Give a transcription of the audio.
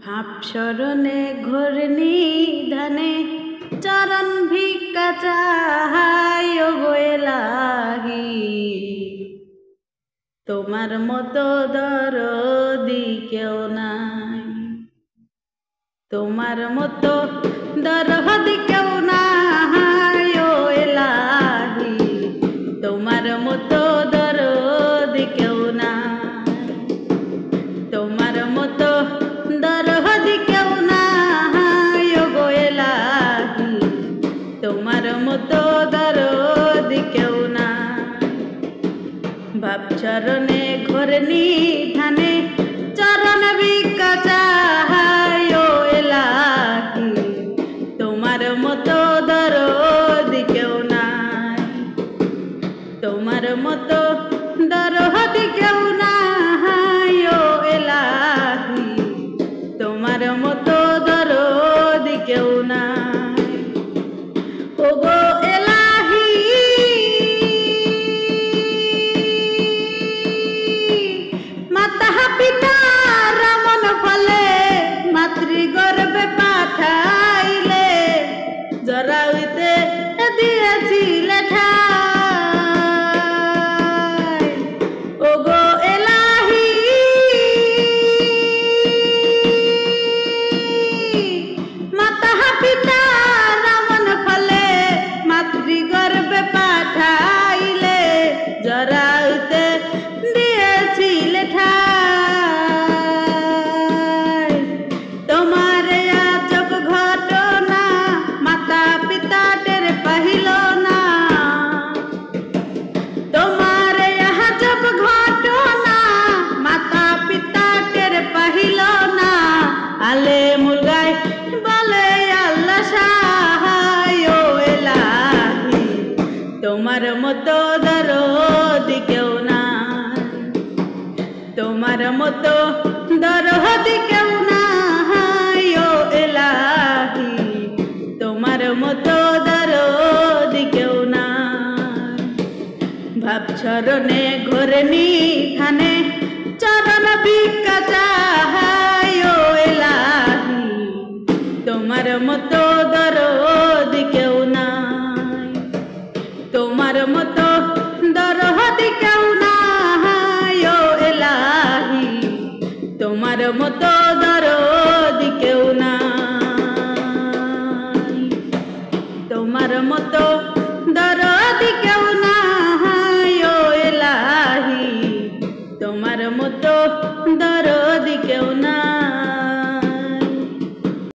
ভাব শরণে ঘোর নিধানে চরণ ভিক্ষা চাহাই ও গো এলাহি। তোমার মতো দরদি কেউ নাই, তোমার মতো দরদি কেউ নাই ও এলাহি। তোমার মতো দরদি কেউ নাই, তোমার মতো দরদি কেউ নাই ও গো এলাহি। তোমার মতো দরদি কেউ নাই। ভাব চরণে ঘোর নিধানে চরণ ভিক্ষা চাহাই ও এলাহি। তোমার মতো দরদি কেউ নাই, তোমার মতো দরদি কেউ নাই ও এলাহি। তোমার মতো দরদি কেউ নাই ও গো এলাহি। মাতা পিতা রামন ফলে মাতৃগর্ভে পাঠাইলে জরাইতে দিয়েছিলে ঠাই ও গো এলাহি। মাতা পিতা রামন ফলে মাতৃগর্ভে পাঠাইলে জরাইতে দিয়েছিলে ঠাই। তোমার আজব ঘটনা মাতা পিতা টের পাহিল না, তোমার আজব ঘটনা মাতা পিতা টের পাহিল না। আলে মুলগাই বলে আল্লাহ সাহাই ও এলাহি। তোমার মতো দরদি কেউ নাই, তোমার মতো দরদি কেউ নাই ও এলাহি। তোমার মতো দরদি কেউ নাই। ভাব চরণে ঘোর নিধানে